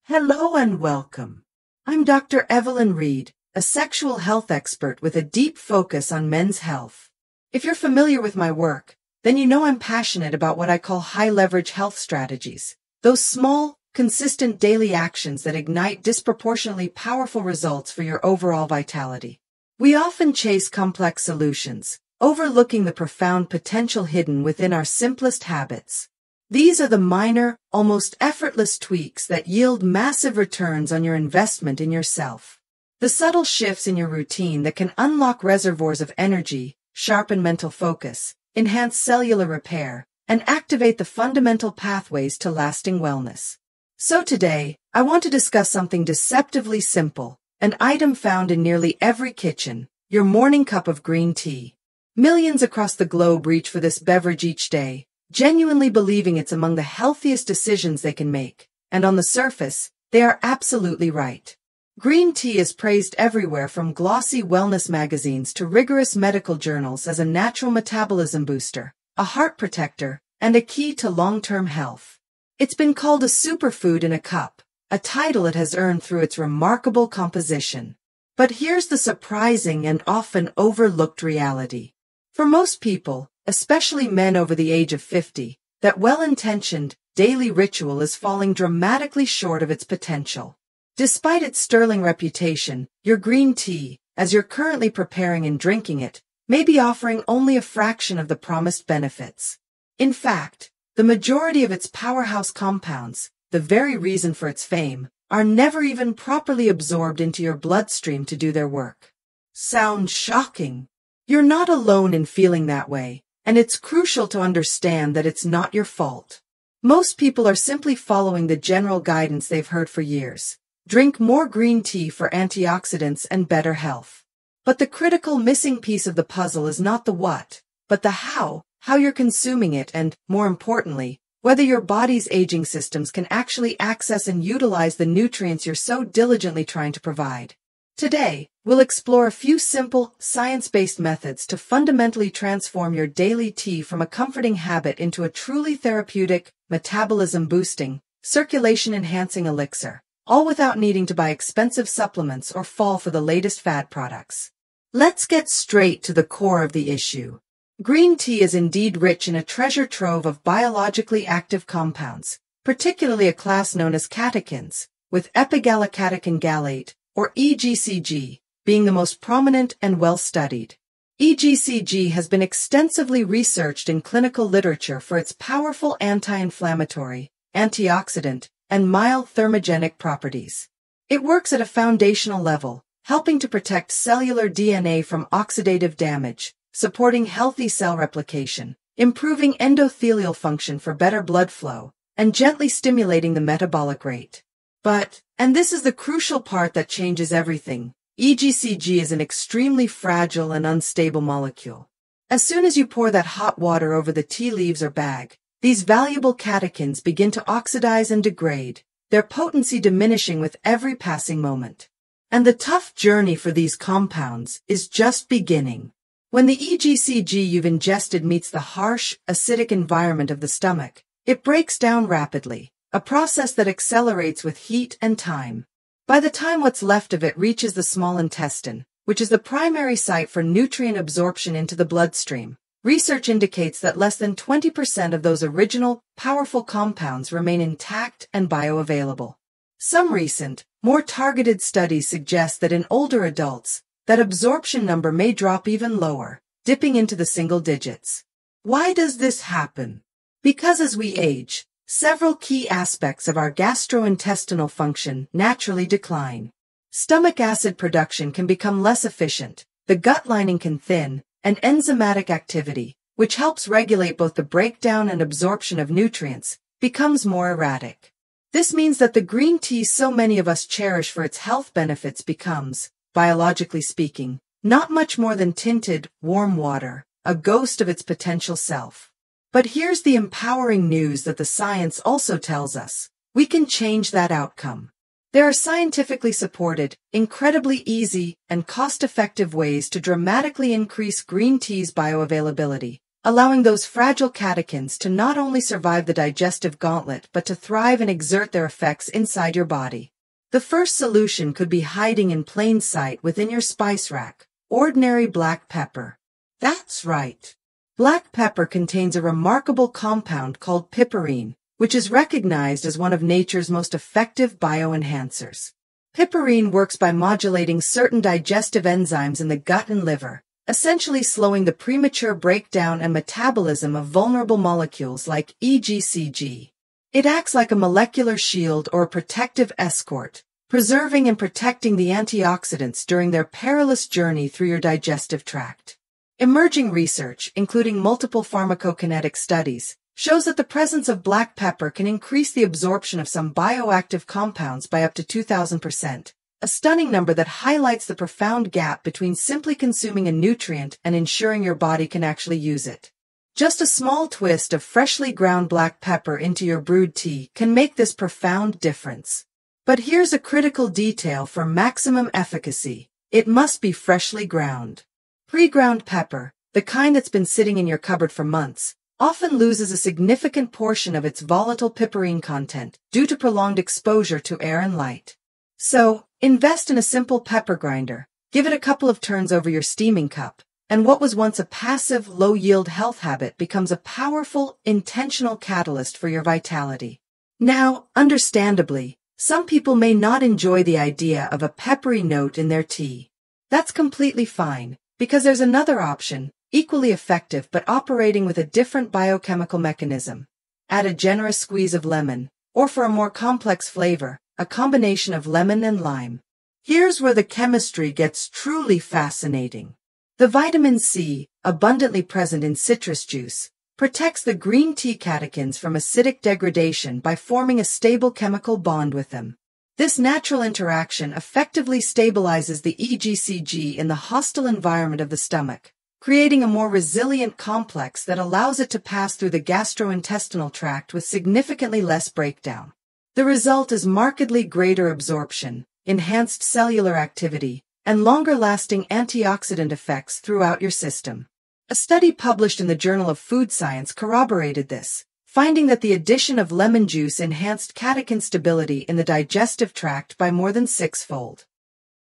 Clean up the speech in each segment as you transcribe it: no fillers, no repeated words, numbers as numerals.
Hello and welcome. I'm Dr. Evelyn Reed, a sexual health expert with a deep focus on men's health. If you're familiar with my work, then you know I'm passionate about what I call high-leverage health strategies, those small, consistent daily actions that ignite disproportionately powerful results for your overall vitality. We often chase complex solutions, overlooking the profound potential hidden within our simplest habits. These are the minor, almost effortless tweaks that yield massive returns on your investment in yourself. The subtle shifts in your routine that can unlock reservoirs of energy, sharpen mental focus, enhance cellular repair, and activate the fundamental pathways to lasting wellness. So today, I want to discuss something deceptively simple, an item found in nearly every kitchen, your morning cup of green tea. Millions across the globe reach for this beverage each day, genuinely believing it's among the healthiest decisions they can make, and on the surface, they are absolutely right. Green tea is praised everywhere from glossy wellness magazines to rigorous medical journals as a natural metabolism booster, a heart protector, and a key to long-term health. It's been called a superfood in a cup, a title it has earned through its remarkable composition. But here's the surprising and often overlooked reality. For most people, especially men over the age of 50, that well-intentioned, daily ritual is falling dramatically short of its potential. Despite its sterling reputation, your green tea, as you're currently preparing and drinking it, may be offering only a fraction of the promised benefits. In fact, the majority of its powerhouse compounds, the very reason for its fame, are never even properly absorbed into your bloodstream to do their work. Sounds shocking? You're not alone in feeling that way. And it's crucial to understand that it's not your fault. Most people are simply following the general guidance they've heard for years. Drink more green tea for antioxidants and better health. But the critical missing piece of the puzzle is not the what, but the how you're consuming it and, more importantly, whether your body's aging systems can actually access and utilize the nutrients you're so diligently trying to provide. Today, we'll explore a few simple, science-based methods to fundamentally transform your daily tea from a comforting habit into a truly therapeutic, metabolism-boosting, circulation-enhancing elixir, all without needing to buy expensive supplements or fall for the latest fad products. Let's get straight to the core of the issue. Green tea is indeed rich in a treasure trove of biologically active compounds, particularly a class known as catechins, with epigallocatechin gallate, or EGCG, being the most prominent and well-studied. EGCG has been extensively researched in clinical literature for its powerful anti-inflammatory, antioxidant, and mild thermogenic properties. It works at a foundational level, helping to protect cellular DNA from oxidative damage, supporting healthy cell replication, improving endothelial function for better blood flow, and gently stimulating the metabolic rate. But, and this is the crucial part that changes everything, EGCG is an extremely fragile and unstable molecule. As soon as you pour that hot water over the tea leaves or bag, these valuable catechins begin to oxidize and degrade, their potency diminishing with every passing moment. And the tough journey for these compounds is just beginning. When the EGCG you've ingested meets the harsh, acidic environment of the stomach, it breaks down rapidly, a process that accelerates with heat and time. By the time what's left of it reaches the small intestine, which is the primary site for nutrient absorption into the bloodstream, research indicates that less than 20% of those original, powerful compounds remain intact and bioavailable. Some recent, more targeted studies suggest that in older adults, that absorption number may drop even lower, dipping into the single digits. Why does this happen? Because as we age, several key aspects of our gastrointestinal function naturally decline. Stomach acid production can become less efficient, the gut lining can thin, and enzymatic activity, which helps regulate both the breakdown and absorption of nutrients, becomes more erratic. This means that the green tea so many of us cherish for its health benefits becomes, biologically speaking, not much more than tinted, warm water, a ghost of its potential self. But here's the empowering news that the science also tells us. We can change that outcome. There are scientifically supported, incredibly easy, and cost-effective ways to dramatically increase green tea's bioavailability, allowing those fragile catechins to not only survive the digestive gauntlet but to thrive and exert their effects inside your body. The first solution could be hiding in plain sight within your spice rack: ordinary black pepper. That's right. Black pepper contains a remarkable compound called piperine, which is recognized as one of nature's most effective bioenhancers. Piperine works by modulating certain digestive enzymes in the gut and liver, essentially slowing the premature breakdown and metabolism of vulnerable molecules like EGCG. It acts like a molecular shield or a protective escort, preserving and protecting the antioxidants during their perilous journey through your digestive tract. Emerging research, including multiple pharmacokinetic studies, shows that the presence of black pepper can increase the absorption of some bioactive compounds by up to 2,000%, a stunning number that highlights the profound gap between simply consuming a nutrient and ensuring your body can actually use it. Just a small twist of freshly ground black pepper into your brewed tea can make this profound difference. But here's a critical detail for maximum efficacy: it must be freshly ground. Pre-ground pepper, the kind that's been sitting in your cupboard for months, often loses a significant portion of its volatile piperine content due to prolonged exposure to air and light. So, invest in a simple pepper grinder, give it a couple of turns over your steaming cup, and what was once a passive, low-yield health habit becomes a powerful, intentional catalyst for your vitality. Now, understandably, some people may not enjoy the idea of a peppery note in their tea. That's completely fine, because there's another option, equally effective but operating with a different biochemical mechanism. Add a generous squeeze of lemon, or for a more complex flavor, a combination of lemon and lime. Here's where the chemistry gets truly fascinating. The vitamin C, abundantly present in citrus juice, protects the green tea catechins from acidic degradation by forming a stable chemical bond with them. This natural interaction effectively stabilizes the EGCG in the hostile environment of the stomach, creating a more resilient complex that allows it to pass through the gastrointestinal tract with significantly less breakdown. The result is markedly greater absorption, enhanced cellular activity, and longer-lasting antioxidant effects throughout your system. A study published in the Journal of Food Science corroborated this, finding that the addition of lemon juice enhanced catechin stability in the digestive tract by more than 6-fold.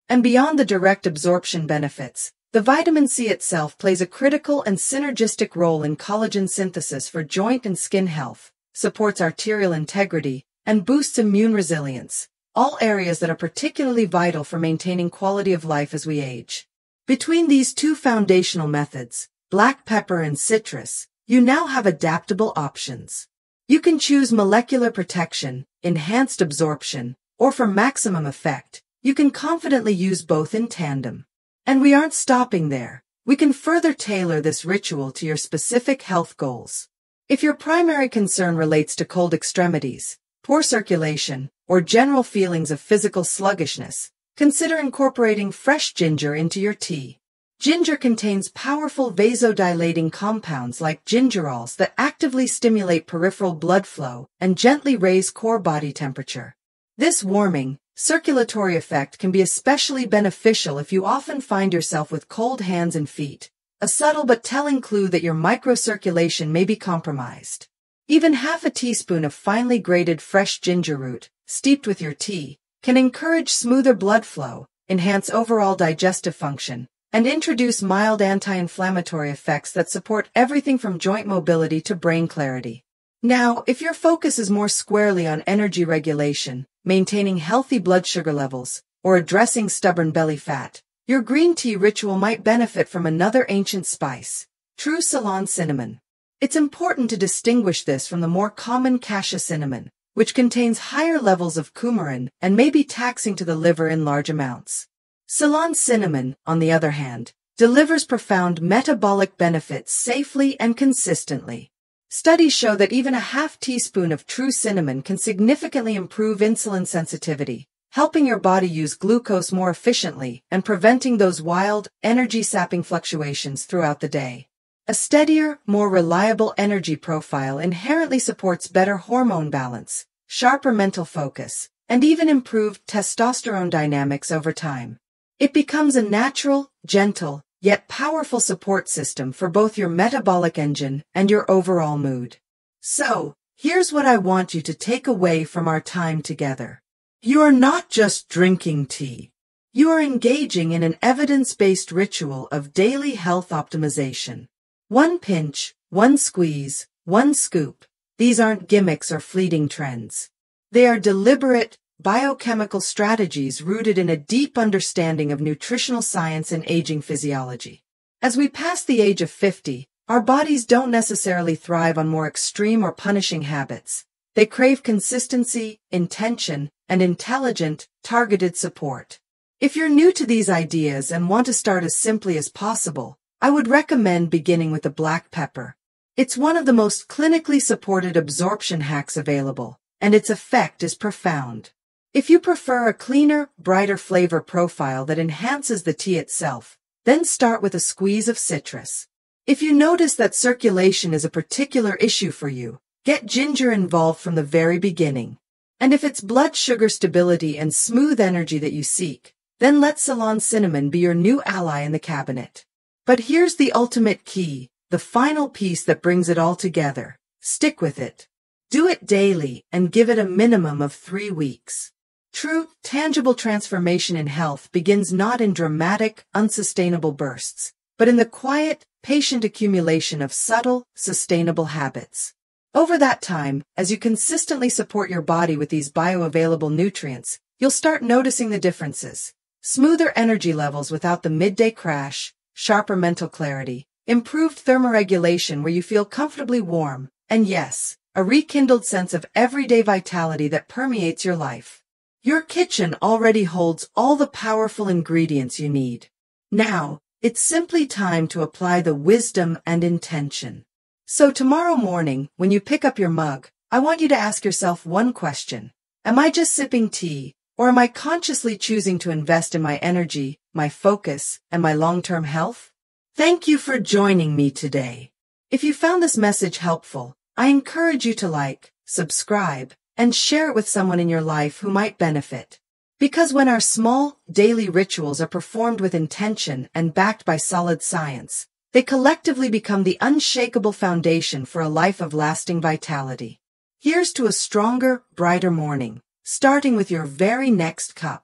And beyond the direct absorption benefits, the vitamin C itself plays a critical and synergistic role in collagen synthesis for joint and skin health, supports arterial integrity, and boosts immune resilience, all areas that are particularly vital for maintaining quality of life as we age. Between these two foundational methods, black pepper and citrus, you now have adaptable options. You can choose molecular protection, enhanced absorption, or for maximum effect, you can confidently use both in tandem. And we aren't stopping there. We can further tailor this ritual to your specific health goals. If your primary concern relates to cold extremities, poor circulation, or general feelings of physical sluggishness, consider incorporating fresh ginger into your tea. Ginger contains powerful vasodilating compounds like gingerols that actively stimulate peripheral blood flow and gently raise core body temperature. This warming, circulatory effect can be especially beneficial if you often find yourself with cold hands and feet, a subtle but telling clue that your microcirculation may be compromised. Even half a teaspoon of finely grated fresh ginger root, steeped with your tea, can encourage smoother blood flow, enhance overall digestive function, and introduce mild anti-inflammatory effects that support everything from joint mobility to brain clarity. Now, if your focus is more squarely on energy regulation, maintaining healthy blood sugar levels, or addressing stubborn belly fat, your green tea ritual might benefit from another ancient spice, true Ceylon cinnamon. It's important to distinguish this from the more common cassia cinnamon, which contains higher levels of coumarin and may be taxing to the liver in large amounts. Ceylon cinnamon, on the other hand, delivers profound metabolic benefits safely and consistently. Studies show that even a half teaspoon of true cinnamon can significantly improve insulin sensitivity, helping your body use glucose more efficiently and preventing those wild, energy-sapping fluctuations throughout the day. A steadier, more reliable energy profile inherently supports better hormone balance, sharper mental focus, and even improved testosterone dynamics over time. It becomes a natural, gentle, yet powerful support system for both your metabolic engine and your overall mood. So, here's what I want you to take away from our time together. You are not just drinking tea. You are engaging in an evidence-based ritual of daily health optimization. One pinch, one squeeze, one scoop. These aren't gimmicks or fleeting trends. They are deliberate, biochemical strategies rooted in a deep understanding of nutritional science and aging physiology. As we pass the age of 50, our bodies don't necessarily thrive on more extreme or punishing habits. They crave consistency, intention, and intelligent, targeted support. If you're new to these ideas and want to start as simply as possible, I would recommend beginning with the black pepper. It's one of the most clinically supported absorption hacks available, and its effect is profound. If you prefer a cleaner, brighter flavor profile that enhances the tea itself, then start with a squeeze of citrus. If you notice that circulation is a particular issue for you, get ginger involved from the very beginning. And if it's blood sugar stability and smooth energy that you seek, then let Ceylon cinnamon be your new ally in the cabinet. But here's the ultimate key, the final piece that brings it all together. Stick with it. Do it daily and give it a minimum of 3 weeks. True, tangible transformation in health begins not in dramatic, unsustainable bursts, but in the quiet, patient accumulation of subtle, sustainable habits. Over that time, as you consistently support your body with these bioavailable nutrients, you'll start noticing the differences. Smoother energy levels without the midday crash, sharper mental clarity, improved thermoregulation where you feel comfortably warm, and yes, a rekindled sense of everyday vitality that permeates your life. Your kitchen already holds all the powerful ingredients you need. Now, it's simply time to apply the wisdom and intention. So tomorrow morning, when you pick up your mug, I want you to ask yourself one question. Am I just sipping tea? Or am I consciously choosing to invest in my energy, my focus, and my long-term health? Thank you for joining me today. If you found this message helpful, I encourage you to like, subscribe, and share it with someone in your life who might benefit. Because when our small, daily rituals are performed with intention and backed by solid science, they collectively become the unshakable foundation for a life of lasting vitality. Here's to a stronger, brighter morning, starting with your very next cup.